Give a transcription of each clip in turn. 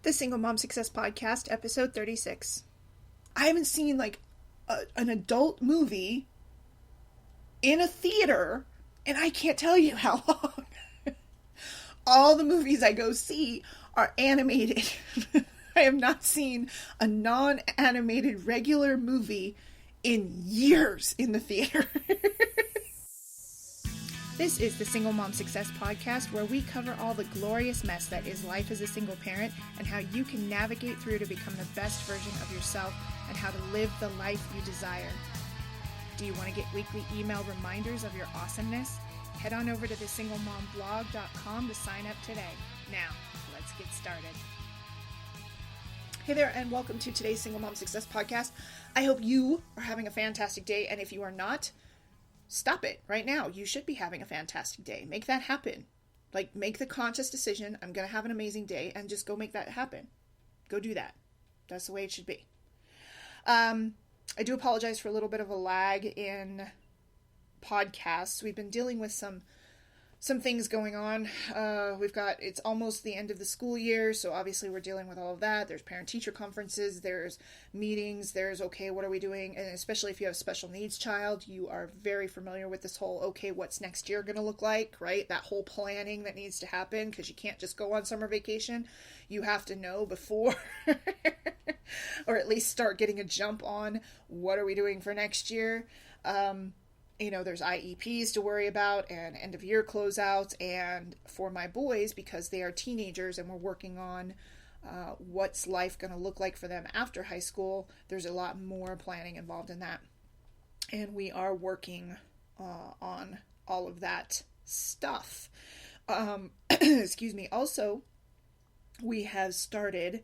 The Single Mom Success Podcast, episode 36. I haven't seen an adult movie in a theater, and I can't tell you how long. All the movies I go see are animated. I have not seen a non-animated regular movie in years in the theater. This is the Single Mom Success Podcast, where we cover all the glorious mess that is life as a single parent and how you can navigate through to become the best version of yourself and how to live the life you desire. Do you want to get weekly email reminders of your awesomeness? Head on over to thesinglemomblog.com to sign up today. Now, let's get started. Hey there, and welcome to today's Single Mom Success Podcast. I hope you are having a fantastic day, and if you are not, stop it right now. You should be having a fantastic day. Make that happen. Make the conscious decision. I'm going to have an amazing day, and just go make that happen. Go do that. That's the way it should be. I do apologize for a little bit of a lag in podcasts. We've been dealing with some things going on. It's almost the end of the school year, so obviously we're dealing with all of that. There's parent-teacher conferences, there's meetings, there's, okay, what are we doing? And especially if you have a special needs child, you are very familiar with this whole, okay, what's next year going to look like, right? That whole planning that needs to happen, because you can't just go on summer vacation. You have to know before, or at least start getting a jump on what are we doing for next year. There's IEPs to worry about and end of year closeouts. And for my boys, because they are teenagers and we're working on what's life going to look like for them after high school, there's a lot more planning involved in that. And we are working on all of that stuff. Excuse me. Also, we have started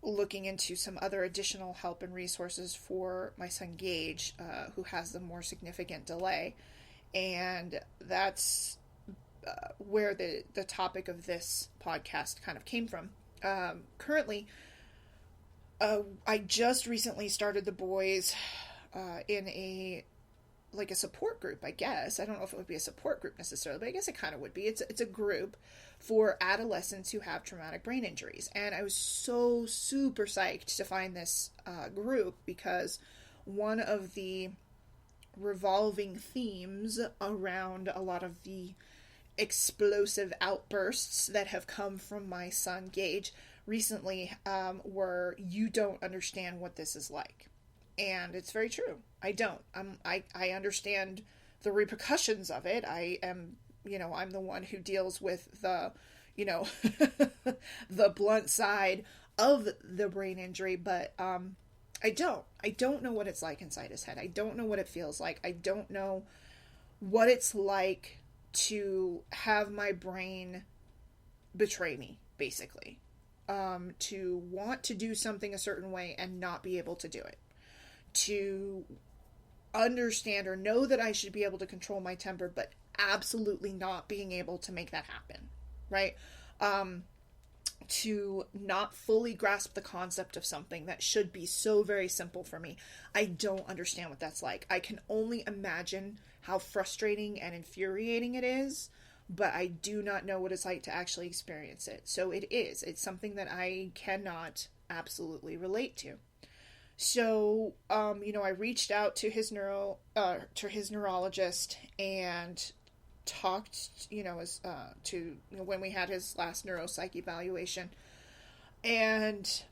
looking into some other additional help and resources for my son Gage, who has the more significant delay. And that's where the topic of this podcast kind of came from. Currently, I just recently started the boys in a support group, I guess. I don't know if it would be a support group necessarily, but I guess it kind of would be. It's a group for adolescents who have traumatic brain injuries. And I was so super psyched to find this group, because one of the revolving themes around a lot of the explosive outbursts that have come from my son Gage recently were, you don't understand what this is like. And it's very true. I don't. I understand the repercussions of it. I'm the one who deals with the, the blunt side of the brain injury, but I don't know what it's like inside his head. I don't know what it feels like. I don't know what it's like to have my brain betray me, basically. To want to do something a certain way and not be able to do it. To understand or know that I should be able to control my temper, but absolutely not being able to make that happen, right? To not fully grasp the concept of something that should be so very simple for me. I don't understand what that's like. I can only imagine how frustrating and infuriating it is, but I do not know what it's like to actually experience it. So it's something that I cannot absolutely relate to. So, I reached out to his neurologist and talked, when we had his last neuropsych evaluation, and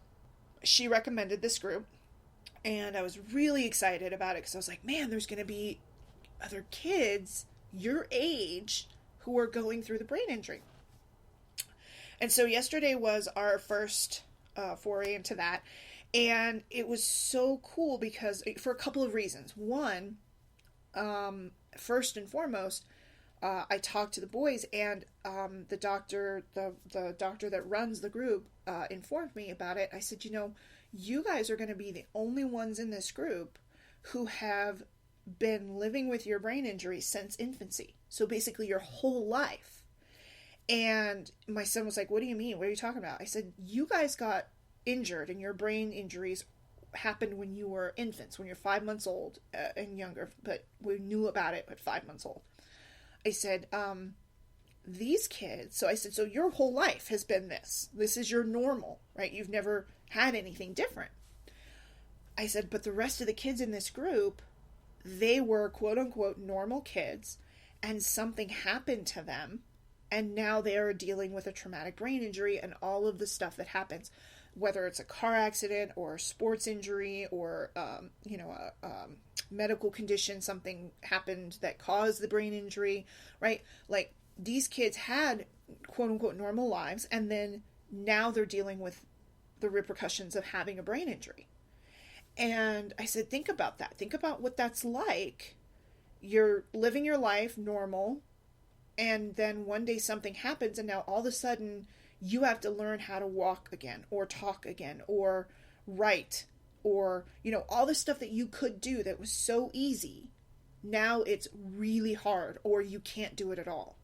she recommended this group, and I was really excited about it, because I was like, man, there's going to be other kids your age who are going through the brain injury. And so yesterday was our first foray into that. And it was so cool because, for a couple of reasons. One, first and foremost, I talked to the boys, and the doctor that runs the group informed me about it. I said, you guys are going to be the only ones in this group who have been living with your brain injury since infancy. So basically your whole life. And my son was like, what do you mean? What are you talking about? I said, you guys got injured, and your brain injuries happened when you were infants, when you're 5 months old and younger, but we knew about it at 5 months old. I said, these kids, so I said, so your whole life has been this. This is your normal, right? You've never had anything different. I said, but the rest of the kids in this group, they were quote unquote normal kids, and something happened to them, and now they are dealing with a traumatic brain injury and all of the stuff that happens, whether it's a car accident or a sports injury or, a medical condition, something happened that caused the brain injury, right? Like, these kids had quote unquote normal lives, and then now they're dealing with the repercussions of having a brain injury. And I said, think about that. Think about what that's like. You're living your life normal, and then one day something happens, and now all of a sudden you have to learn how to walk again, or talk again, or write, or, all the stuff that you could do that was so easy. Now it's really hard, or you can't do it at all.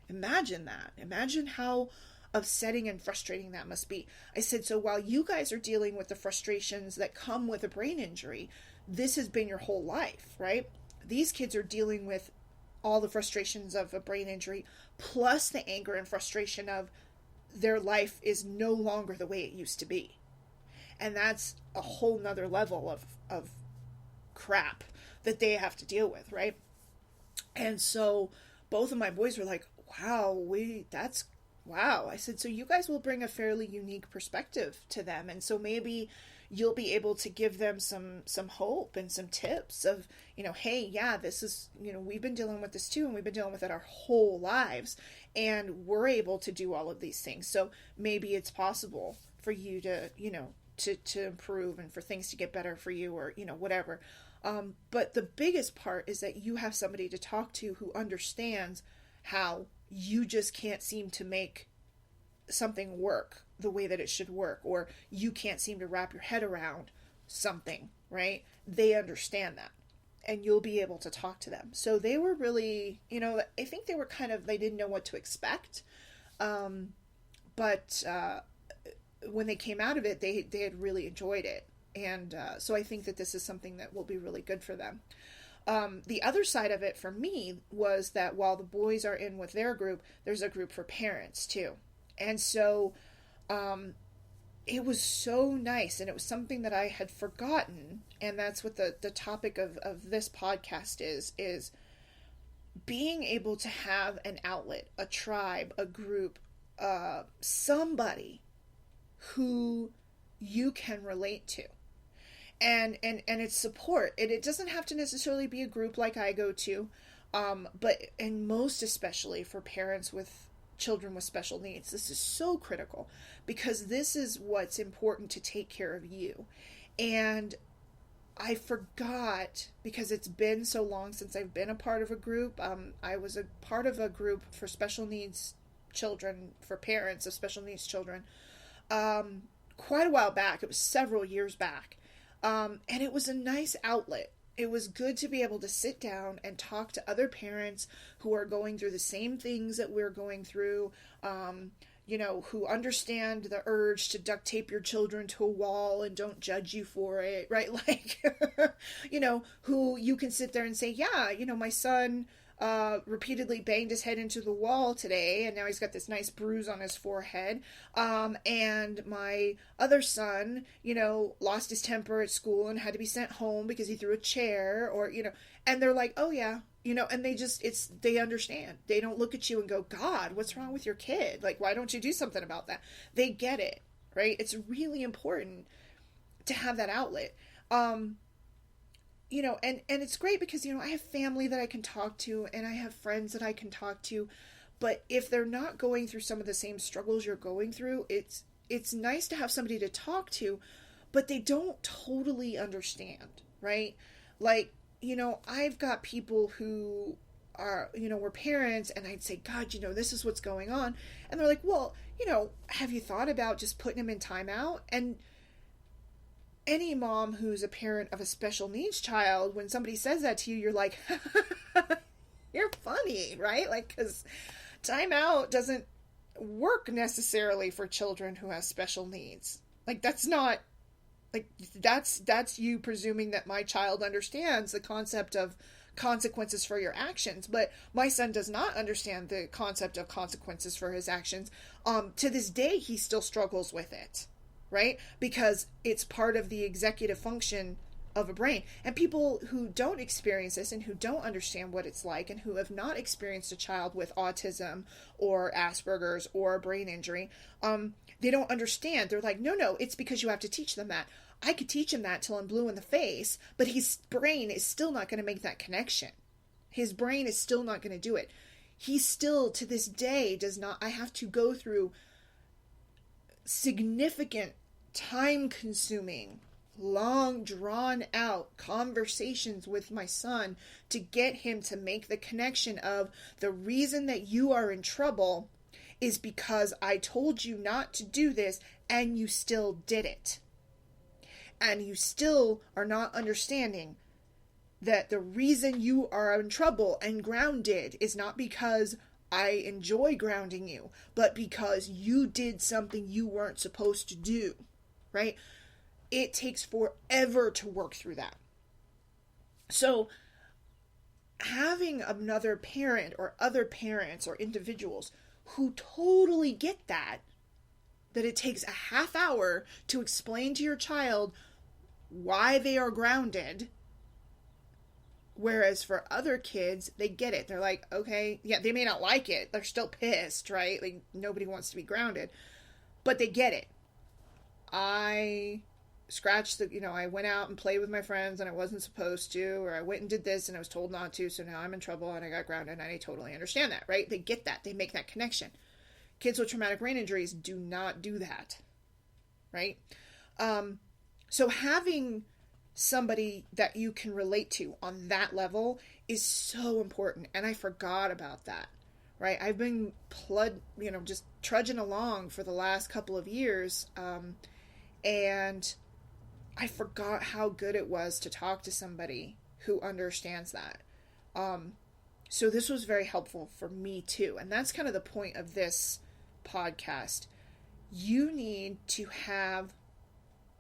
Imagine that. Imagine how upsetting and frustrating that must be. I said, so while you guys are dealing with the frustrations that come with a brain injury, this has been your whole life, right? These kids are dealing with all the frustrations of a brain injury, plus the anger and frustration of their life is no longer the way it used to be. And that's a whole nother level of crap that they have to deal with, right? And so both of my boys were like, wow. I said, so you guys will bring a fairly unique perspective to them. And so maybe you'll be able to give them some hope and some tips of, hey, yeah, this is, we've been dealing with this too, and we've been dealing with it our whole lives, and we're able to do all of these things. So maybe it's possible for you to, to improve, and for things to get better for you, or, whatever. But the biggest part is that you have somebody to talk to who understands how you just can't seem to make something work the way that it should work, or you can't seem to wrap your head around something, right? They understand that, and you'll be able to talk to them. So they were really, I think they were they didn't know what to expect. But when they came out of it, they had really enjoyed it. And so I think that this is something that will be really good for them. The other side of it for me was that while the boys are in with their group, there's a group for parents too. And so it was so nice, and it was something that I had forgotten, and that's what the topic of this podcast is being able to have an outlet, a tribe, a group, somebody who you can relate to. And it's support. It doesn't have to necessarily be a group like I go to, and most especially for parents with children with special needs. This is so critical, because this is what's important to take care of you. And I forgot, because it's been so long since I've been a part of a group. I was a part of a group for special needs children, for parents of special needs children, quite a while back. It was several years back. And it was a nice outlet. It was good to be able to sit down and talk to other parents who are going through the same things that we're going through, who understand the urge to duct tape your children to a wall and don't judge you for it, right? Like, who you can sit there and say, yeah, my son repeatedly banged his head into the wall today, and now he's got this nice bruise on his forehead. And my other son, lost his temper at school and had to be sent home because he threw a chair, or, and they're like, oh yeah, and they understand. They don't look at you and go, God, what's wrong with your kid? Like, why don't you do something about that? They get it, right? It's really important to have that outlet. And it's great because, I have family that I can talk to, and I have friends that I can talk to, but if they're not going through some of the same struggles you're going through, it's nice to have somebody to talk to, but they don't totally understand, right? Like, I've got people who are, were parents, and I'd say, God, this is what's going on. And they're like, well, have you thought about just putting him in timeout? And any mom who's a parent of a special needs child, when somebody says that to you, you're like, you're funny, right? Like, because timeout doesn't work necessarily for children who have special needs. Like, that's not, like, that's you presuming that my child understands the concept of consequences for your actions. But my son does not understand the concept of consequences for his actions. To this day, he still struggles with it, right? Because it's part of the executive function of a brain. And people who don't experience this and who don't understand what it's like and who have not experienced a child with autism or Asperger's or a brain injury, they don't understand. They're like, no, it's because you have to teach them that. I could teach him that till I'm blue in the face, but his brain is still not going to make that connection. His brain is still not going to do it. He still, to this day, does not. I have to go through significant, time-consuming, long, drawn-out conversations with my son to get him to make the connection of the reason that you are in trouble is because I told you not to do this and you still did it. And you still are not understanding that the reason you are in trouble and grounded is not because I enjoy grounding you, but because you did something you weren't supposed to do, right? It takes forever to work through that. So having another parent or other parents or individuals who totally get that it takes a half hour to explain to your child why they are grounded. Whereas for other kids, they get it. They're like, okay, yeah, they may not like it. They're still pissed, right? Like, nobody wants to be grounded. But they get it. I scratched I went out and played with my friends and I wasn't supposed to, or I went and did this and I was told not to, so now I'm in trouble and I got grounded, and I totally understand that, right? They get that. They make that connection. Kids with traumatic brain injuries do not do that, right? So having somebody that you can relate to on that level is so important. And I forgot about that, right? I've been just trudging along for the last couple of years. And I forgot how good it was to talk to somebody who understands that. So this was very helpful for me too. And that's kind of the point of this podcast. You need to have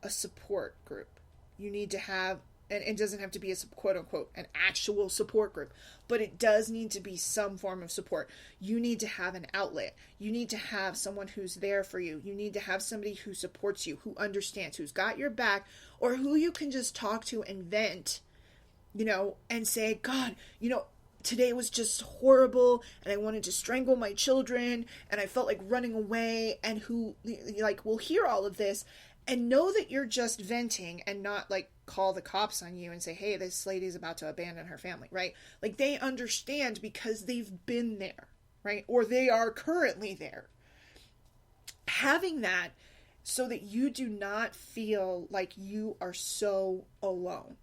a support group. You need to have, and it doesn't have to be a quote unquote an actual support group, but it does need to be some form of support. You need to have an outlet. You need to have someone who's there for you. You need to have somebody who supports you, who understands, who's got your back, or who you can just talk to and vent, and say, God, today was just horrible and I wanted to strangle my children and I felt like running away, and who will hear all of this and know that you're just venting and not call the cops on you and say, hey, this lady's about to abandon her family, right? They understand because they've been there, right? Or they are currently there. Having that so that you do not feel like you are so alone.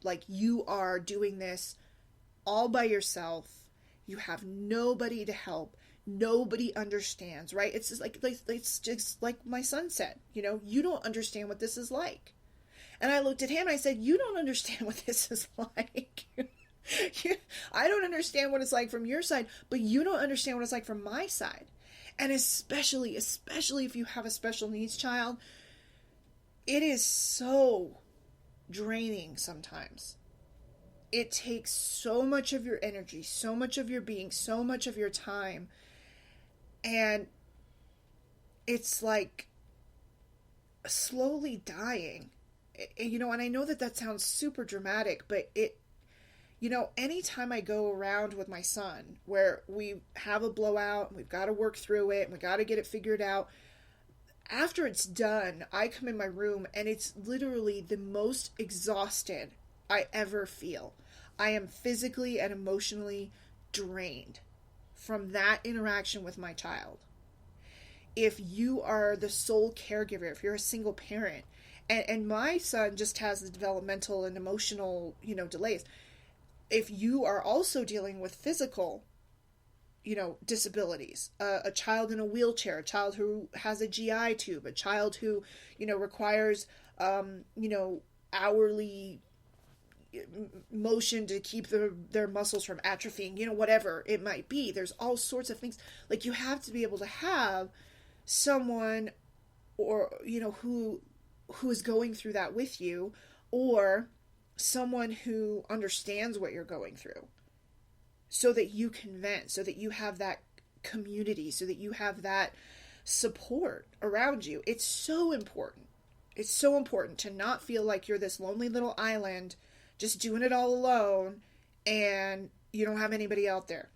Like you are doing this all by yourself. You have nobody to help. Nobody understands, right? It's just like my son said, you don't understand what this is like. And I looked at him and I said, you don't understand what this is like. I don't understand what it's like from your side, but you don't understand what it's like from my side. And especially if you have a special needs child, it is so draining sometimes. It takes so much of your energy, so much of your being, so much of your time. And it's like slowly dying, and I know that sounds super dramatic, but anytime I go around with my son where we have a blowout and we've got to work through it and we got to get it figured out, after it's done, I come in my room and it's literally the most exhausted I ever feel. I am physically and emotionally drained from that interaction with my child. If you are the sole caregiver, if you're a single parent, and my son just has the developmental and emotional, delays. If you are also dealing with physical, disabilities, a child in a wheelchair, a child who has a GI tube, a child who, requires, hourly motion to keep their muscles from atrophying, whatever it might be. There's all sorts of things. You have to be able to have someone or, who is going through that with you, or someone who understands what you're going through so that you can vent, so that you have that community, so that you have that support around you. It's so important. It's so important to not feel like you're this lonely little island just doing it all alone and you don't have anybody out there.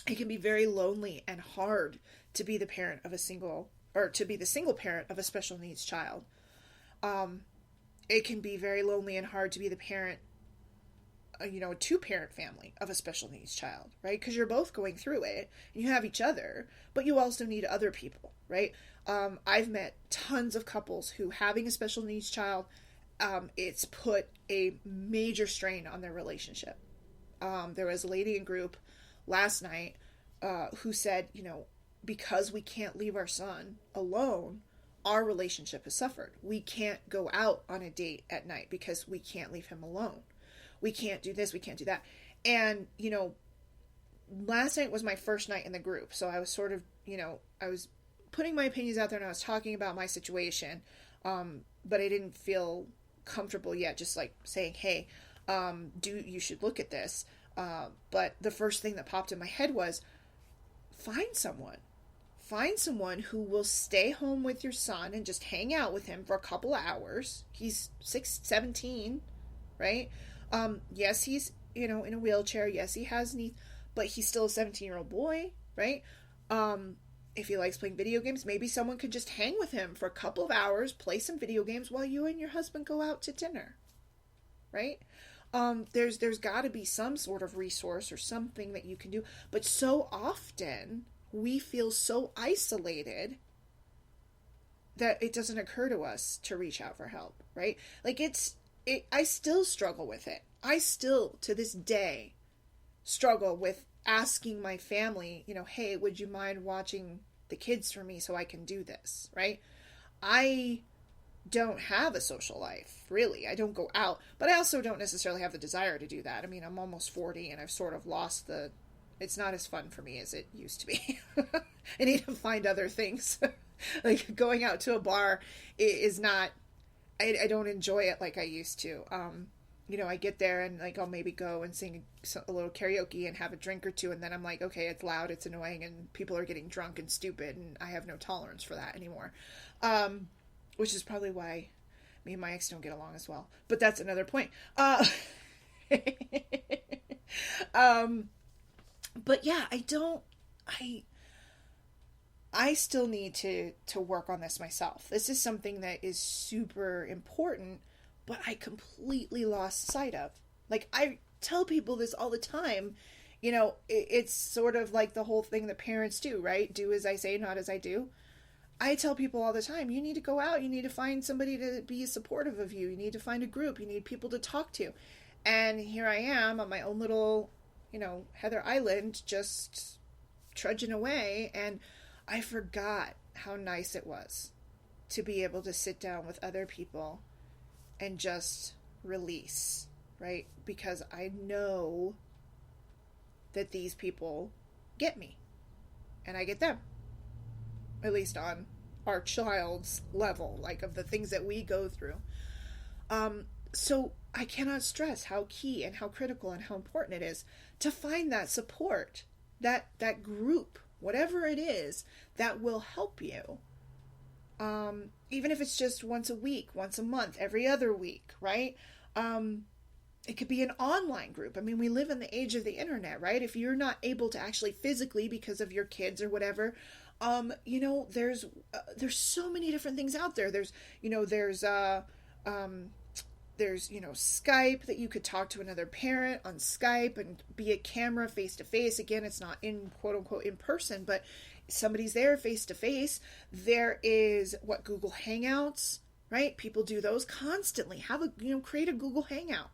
It can be very lonely and hard to be the parent of a single, or to be the single parent of a special needs child. It can be very lonely and hard to be the parent, a two-parent family of a special needs child, right? Because you're both going through it, and you have each other, but you also need other people, right? I've met tons of couples who, having a special needs child, it's put a major strain on their relationship. There was a lady in group last night who said, because we can't leave our son alone, our relationship has suffered. We can't go out on a date at night because we can't leave him alone. We can't do this, we can't do that. And, last night was my first night in the group. So I was sort of, I was putting my opinions out there and I was talking about my situation. But I didn't feel comfortable yet, just like saying, hey, you should look at this. But the first thing that popped in my head was, find someone who will stay home with your son and just hang out with him for a couple of hours. He's 17, right? Yes, he's, in a wheelchair. Yes, he has needs, but he's still a 17-year-old boy, right? If he likes playing video games, maybe someone could just hang with him for a couple of hours, play some video games while you and your husband go out to dinner, right? There's got to be some sort of resource or something that you can do. But so often we feel so isolated that it doesn't occur to us to reach out for help, right? Like I still struggle with it. I still, to this day, struggle with asking my family, hey, would you mind watching the kids for me so I can do this, right? I don't have a social life, really. I don't go out, but I also don't necessarily have the desire to do that. I mean, I'm almost 40 and I've sort of lost it's not as fun for me as it used to be. I need to find other things. Like going out to a bar is not, I don't enjoy it like I used to. I get there and I'll maybe go and sing a little karaoke and have a drink or two. And then I'm like, okay, it's loud, it's annoying, and people are getting drunk and stupid. And I have no tolerance for that anymore. Which is probably why me and my ex don't get along as well. But that's another point. But yeah, I still need to work on this myself. This is something that is super important, but I completely lost sight of. Like, I tell people this all the time. It's sort of like the whole thing that parents do, right? Do as I say, not as I do. I tell people all the time, you need to go out. You need to find somebody to be supportive of you. You need to find a group. You need people to talk to. And here I am on my own little, Heather Island, just trudging away. And I forgot how nice it was to be able to sit down with other people and just release, right? Because I know that these people get me and I get them, at least on our child's level, like of the things that we go through. So I cannot stress how key and how critical and how important it is to find that support, that group, whatever it is that will help you. Even if it's just once a week, once a month, every other week, right? It could be an online group. I mean, we live in the age of the internet, right? If you're not able to actually physically because of your kids or whatever, there's so many different things out there. There's Skype that you could talk to another parent on Skype and be a camera face to face. Again, it's not in quote unquote in person, but somebody's there face to face. There is Google Hangouts, right? People do those constantly. Create a Google Hangout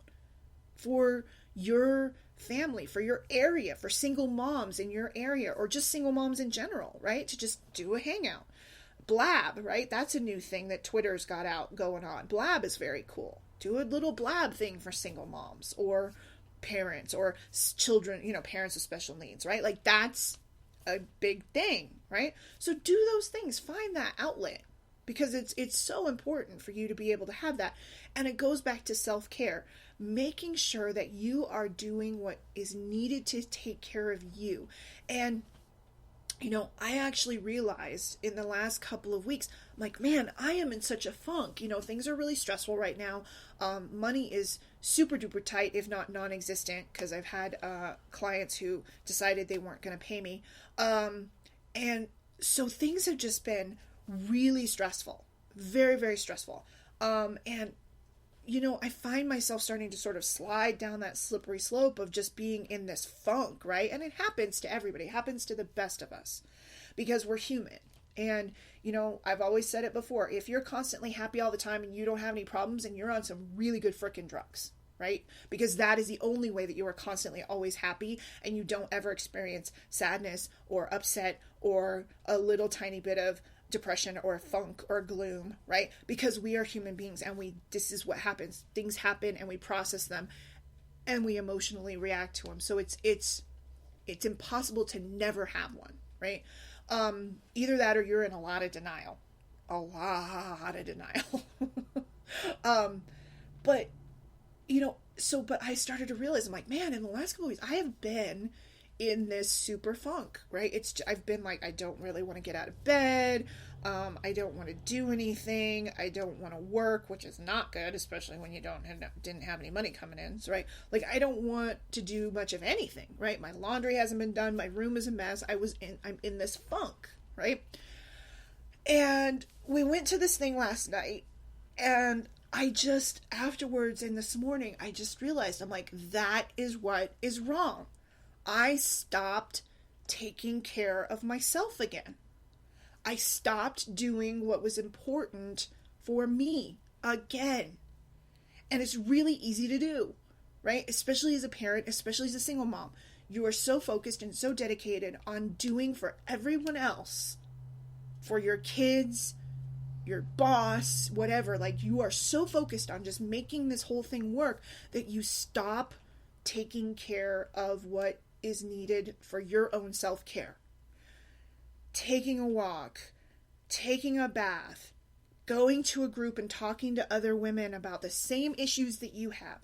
for your family, for your area, for single moms in your area, or just single moms in general, right? To just do a hangout. Blab, right? That's a new thing that Twitter's got going on. Blab is very cool. Do a little blab thing for single moms or parents or children, parents with special needs, right? Like, that's a big thing, right? So do those things. Find that outlet. because it's so important for you to be able to have that. And it goes back to self-care, making sure that you are doing what is needed to take care of you. And I actually realized in the last couple of weeks, I'm like, man, I am in such a funk. Things are really stressful right now. Money is super duper tight, if not non-existent, because I've had clients who decided they weren't going to pay me. And so things have just been really stressful, very, very stressful. And I find myself starting to sort of slide down that slippery slope of just being in this funk, right? And it happens to everybody. It happens to the best of us because we're human. And, I've always said it before, if you're constantly happy all the time and you don't have any problems, and you're on some really good frickin' drugs, right? Because that is the only way that you are constantly always happy and you don't ever experience sadness or upset or a little tiny bit of depression or funk or gloom, right? Because we are human beings and this is what happens. Things happen and we process them and we emotionally react to them. So it's impossible to never have one, right? Either that or you're in a lot of denial. But I started to realize, I'm like, man, in the last couple of weeks, I have been in this super funk, right? I've been like, I don't really want to get out of bed. I don't want to do anything. I don't want to work, which is not good, especially when you didn't have any money coming in. So, right. Like, I don't want to do much of anything, right? My laundry hasn't been done. My room is a mess. I'm in this funk, right? And we went to this thing last night, and afterwards and this morning, I just realized, I'm like, that is what is wrong. I stopped taking care of myself again. I stopped doing what was important for me again. And it's really easy to do, right? Especially as a parent, especially as a single mom. You are so focused and so dedicated on doing for everyone else, for your kids, your boss, whatever. Like, you are so focused on just making this whole thing work that you stop taking care of what is needed for your own self-care. Taking a walk, taking a bath, going to a group and talking to other women about the same issues that you have,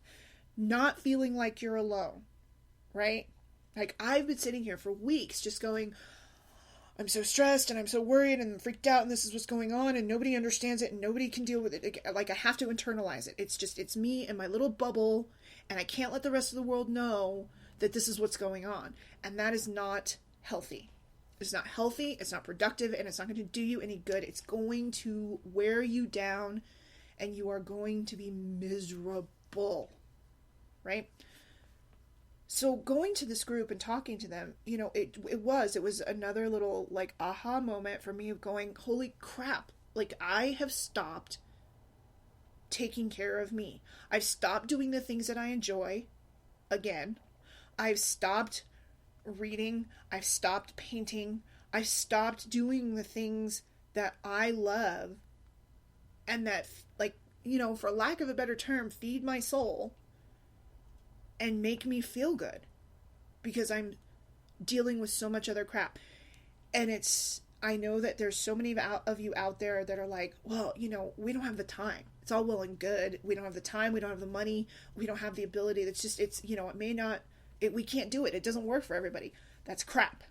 not feeling like you're alone, right? Like, I've been sitting here for weeks just going, I'm so stressed and I'm so worried and freaked out and this is what's going on and nobody understands it and nobody can deal with it. Like, I have to internalize it. It's me and my little bubble, and I can't let the rest of the world know that this is what's going on. And that is not healthy. It's not healthy, it's not productive, and it's not going to do you any good. It's going to wear you down, and you are going to be miserable, right? So going to this group and talking to them, it was another little, like, aha moment for me of going, holy crap, like, I have stopped taking care of me. I've stopped doing the things that I enjoy, again. I've stopped reading, I've stopped painting, I've stopped doing the things that I love and that, like, for lack of a better term, feed my soul and make me feel good, because I'm dealing with so much other crap. And I know that there's so many of you out there that are like, well, we don't have the time. It's all well and good. We don't have the time. We don't have the money. We don't have the ability. It may not, we can't do it. It doesn't work for everybody. That's crap.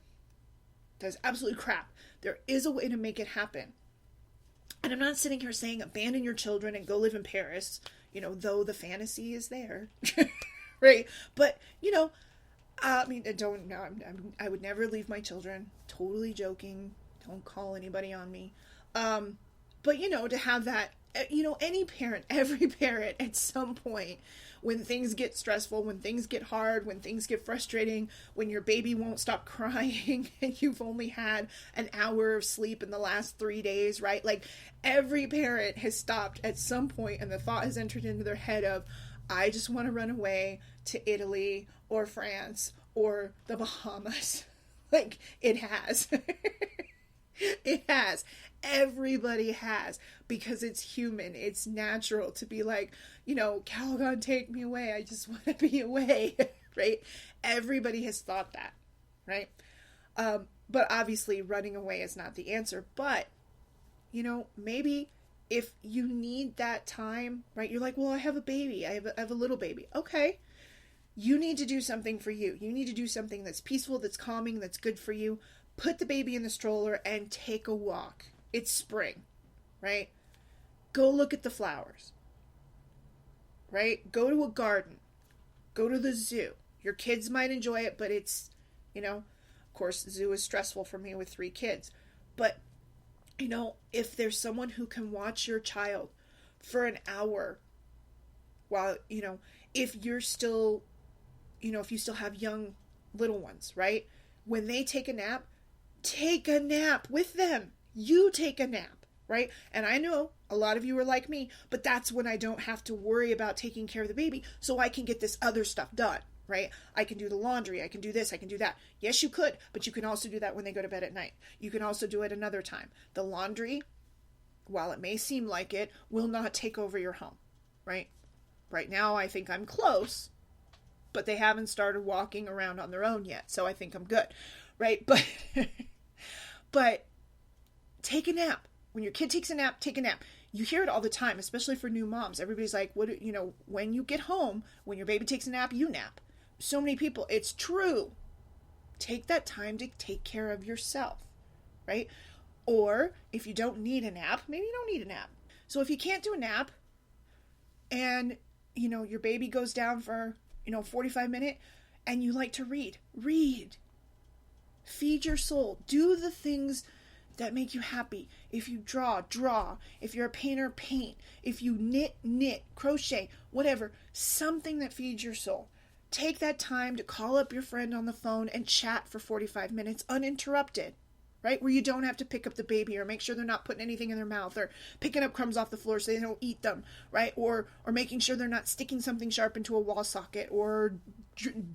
That's absolute crap. There is a way to make it happen. And I'm not sitting here saying abandon your children and go live in Paris, though the fantasy is there. Right? But, I would never leave my children. Totally joking. Don't call anybody on me. But, to have that, any parent, every parent at some point, when things get stressful, when things get hard, when things get frustrating, when your baby won't stop crying and you've only had an hour of sleep in the last 3 days, right? Like, every parent has stopped at some point and the thought has entered into their head of, I just want to run away to Italy or France or the Bahamas. Like, it has. It has. Everybody has, because it's human. It's natural to be like, Calgon, take me away. I just want to be away, right? Everybody has thought that, right? But obviously running away is not the answer. But, maybe if you need that time, right? You're like, well, I have a baby. I have a little baby. Okay. You need to do something for you. You need to do something that's peaceful, that's calming, that's good for you. Put the baby in the stroller and take a walk. It's spring, right? Go look at the flowers, right? Go to a garden. Go to the zoo. Your kids might enjoy it, but it's, of course, the zoo is stressful for me with 3 kids. But, if there's someone who can watch your child for an hour while, if you're still, if you still have young little ones, right? When they take a nap with them. You take a nap, right? And I know a lot of you are like me, but that's when I don't have to worry about taking care of the baby, so I can get this other stuff done, right? I can do the laundry, I can do this, I can do that. Yes, you could, but you can also do that when they go to bed at night. You can also do it another time. The laundry, while it may seem like it, will not take over your home, right? Right now, I think I'm close, but they haven't started walking around on their own yet, so I think I'm good, right? But take a nap. When your kid takes a nap, take a nap. You hear it all the time, especially for new moms. Everybody's like, when you get home, when your baby takes a nap, you nap. So many people, it's true. Take that time to take care of yourself, right? Or if you don't need a nap, maybe you don't need a nap. So if you can't do a nap and, your baby goes down for, 45 minutes and you like to read. Feed your soul. Do the things that make you happy. If you draw. If you're a painter, paint. If you knit, crochet, whatever. Something that feeds your soul. Take that time to call up your friend on the phone and chat for 45 minutes uninterrupted, right? Where you don't have to pick up the baby or make sure they're not putting anything in their mouth or picking up crumbs off the floor so they don't eat them, right? Or making sure they're not sticking something sharp into a wall socket or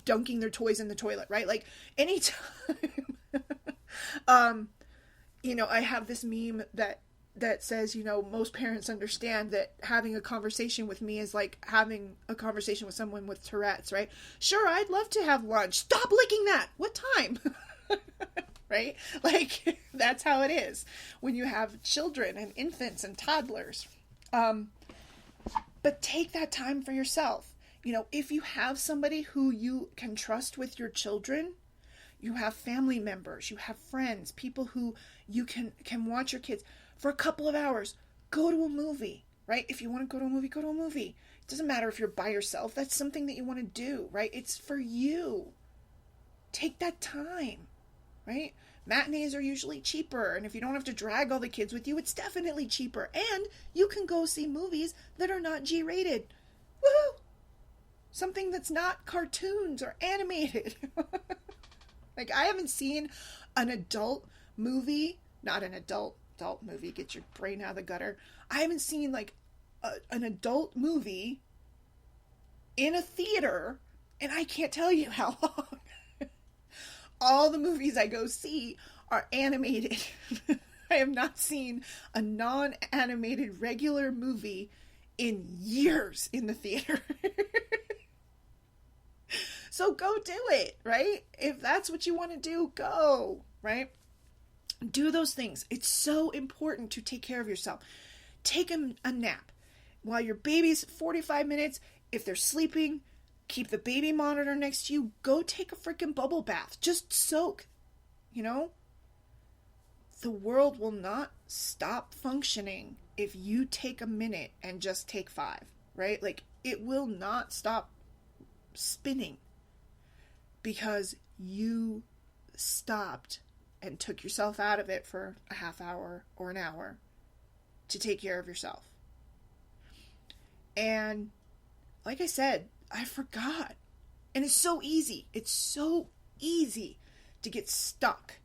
dunking their toys in the toilet, right? Like anytime, I have this meme that says, most parents understand that having a conversation with me is like having a conversation with someone with Tourette's, right? Sure, I'd love to have lunch. Stop licking that. What time? Right? Like, that's how it is when you have children and infants and toddlers. But take that time for yourself. If you have somebody who you can trust with your children, you have family members, you have friends, people who you can watch your kids for a couple of hours. Go to a movie, right? If you want to go to a movie, go to a movie. It doesn't matter if you're by yourself. That's something that you want to do, right? It's for you. Take that time, right? Matinees are usually cheaper, and if you don't have to drag all the kids with you, it's definitely cheaper. And you can go see movies that are not G-rated. Woohoo! Something that's not cartoons or animated. Like, I haven't seen an adult movie, not an adult movie, get your brain out of the gutter. I haven't seen, like, an adult movie in a theater, and I can't tell you how long. All the movies I go see are animated. I have not seen a non-animated regular movie in years in the theater. So go do it, right? If that's what you want to do, go, right? Do those things. It's so important to take care of yourself. Take a nap. While your baby's 45 minutes, if they're sleeping, keep the baby monitor next to you. Go take a freaking bubble bath. Just soak, The world will not stop functioning if you take a minute and just take 5, right? Like, it will not stop spinning because you stopped and took yourself out of it for a half hour or an hour to take care of yourself. And like I said, I forgot. And it's so easy. It's so easy to get stuck.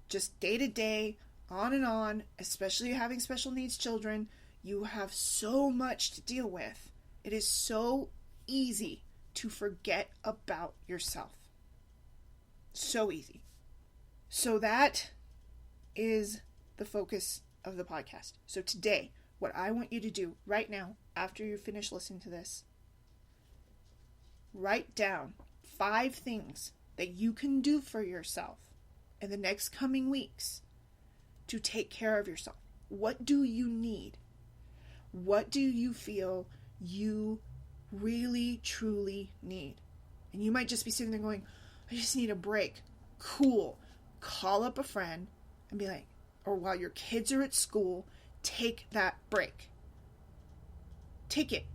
Just day to day, on and on, especially having special needs children. You have so much to deal with. It is so easy to forget about yourself. So easy. So that is the focus of the podcast. So today, what I want you to do right now, after you finish listening to this, write down 5 things that you can do for yourself in the next coming weeks to take care of yourself. What do you need? What do you feel you really, truly need? And you might just be sitting there going, I just need a break. Cool. Call up a friend and be like, or while your kids are at school, take that break. Take it.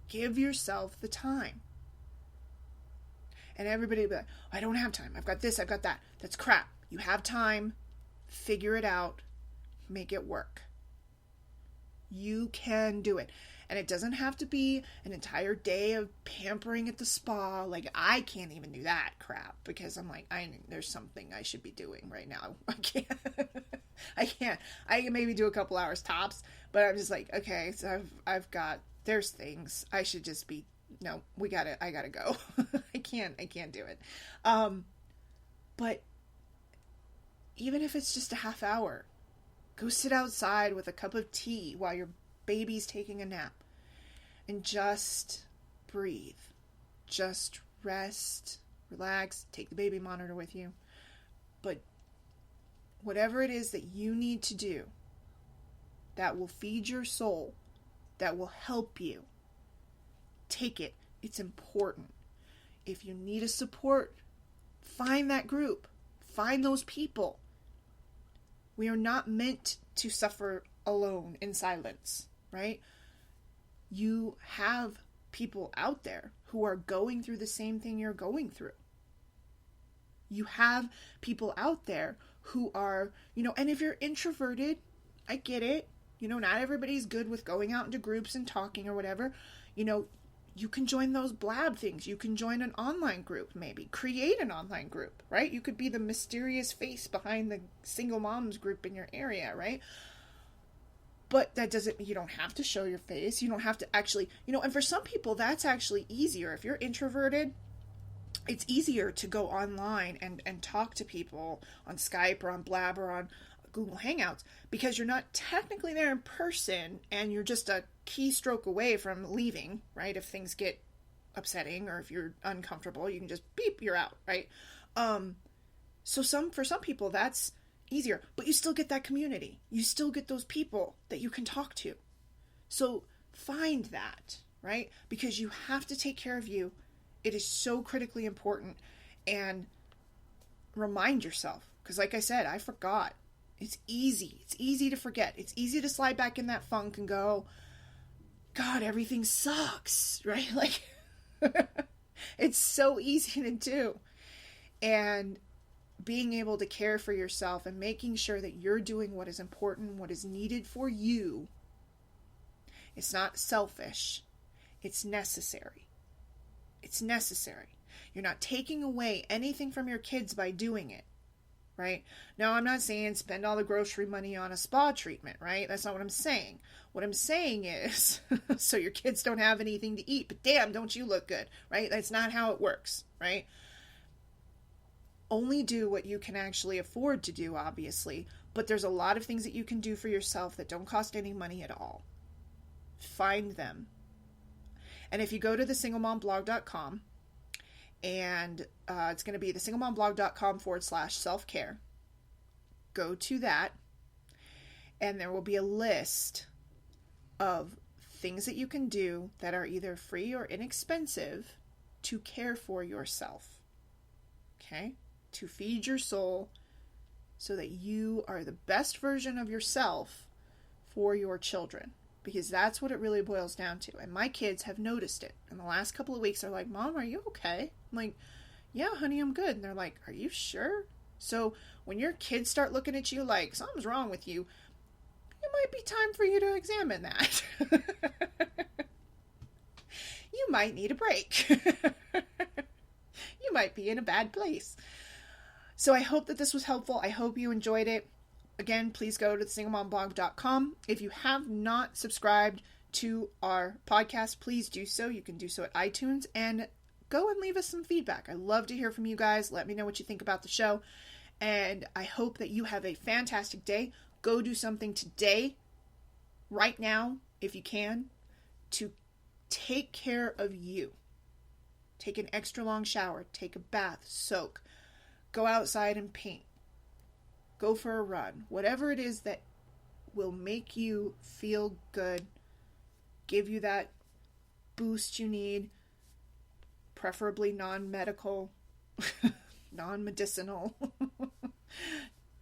Give yourself the time. And everybody will be like, I don't have time. I've got this, I've got that. That's crap. You have time. Figure it out. Make it work. You can do it. And it doesn't have to be an entire day of pampering at the spa. Like, I can't even do that crap because I'm like, there's something I should be doing right now. I can't. I can maybe do a couple hours tops, but I'm just like, okay, so there's things I should just be, no, I gotta go. I can't do it. But even if it's just a half hour, go sit outside with a cup of tea while your baby's taking a nap and just breathe. Just rest, relax, take the baby monitor with you. But whatever it is that you need to do that will feed your soul, that will help you, take it. It's important. If you need a support, find that group. Find those people. We are not meant to suffer alone in silence, right? You have people out there who are going through the same thing you're going through. You have people out there who are, and if you're introverted, I get it. Not everybody's good with going out into groups and talking or whatever. You can join those blab things. You can join an online group, maybe. Create an online group, right? You could be the mysterious face behind the single moms group in your area, right? But that doesn't, you don't have to show your face. You don't have to actually, and for some people, that's actually easier. If you're introverted, it's easier to go online and talk to people on Skype or on Blab or on Google Hangouts because you're not technically there in person and you're just a keystroke away from leaving, right? If things get upsetting or if you're uncomfortable, you can just beep, you're out, right? So for some people that's easier, but you still get that community. You still get those people that you can talk to. So find that, right? Because you have to take care of you. It is so critically important. And remind yourself, because like I said, I forgot. It's easy. It's easy to forget. It's easy to slide back in that funk and go, God, everything sucks, right? Like, it's so easy to do. And being able to care for yourself and making sure that you're doing what is important, what is needed for you. It's not selfish. It's necessary. It's necessary. You're not taking away anything from your kids by doing it, right? Now, I'm not saying spend all the grocery money on a spa treatment, right? That's not what I'm saying. What I'm saying is, so your kids don't have anything to eat, but damn, don't you look good, right? That's not how it works, right? Only do what you can actually afford to do, obviously, but there's a lot of things that you can do for yourself that don't cost any money at all. Find them. And if you go to thesinglemomblog.com, and it's going to be thesinglemomblog.com/self-care, go to that, and there will be a list of things that you can do that are either free or inexpensive to care for yourself. Okay? To feed your soul so that you are the best version of yourself for your children. Because that's what it really boils down to. And my kids have noticed it. In the last couple of weeks, they're like, Mom, are you okay? I'm like, yeah, honey, I'm good. And they're like, are you sure? So when your kids start looking at you like something's wrong with you, it might be time for you to examine that. You might need a break. You might be in a bad place. So I hope that this was helpful. I hope you enjoyed it. Again, please go to thesinglemomblog.com. If you have not subscribed to our podcast, please do so. You can do so at iTunes and go and leave us some feedback. I love to hear from you guys. Let me know what you think about the show. And I hope that you have a fantastic day. Go do something today, right now, if you can, to take care of you. Take an extra long shower. Take a bath. Soak. Go outside and paint. go for a run, whatever it is that will make you feel good, give you that boost you need, preferably non-medical, non-medicinal.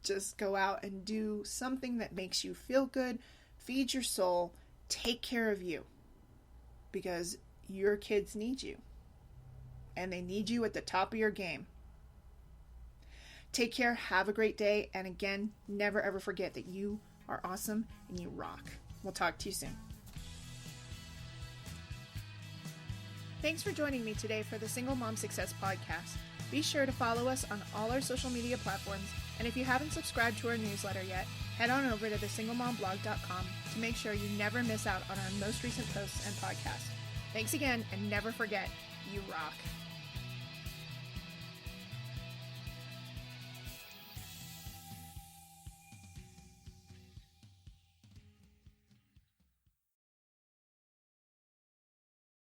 Just go out and do something that makes you feel good, feed your soul, take care of you, because your kids need you, and they need you at the top of your game. Take care, have a great day, and again, never ever forget that you are awesome and you rock. We'll talk to you soon. Thanks for joining me today for the Single Mom Success Podcast. Be sure to follow us on all our social media platforms, and if you haven't subscribed to our newsletter yet, head on over to thesinglemomblog.com to make sure you never miss out on our most recent posts and podcasts. Thanks again, and never forget, you rock.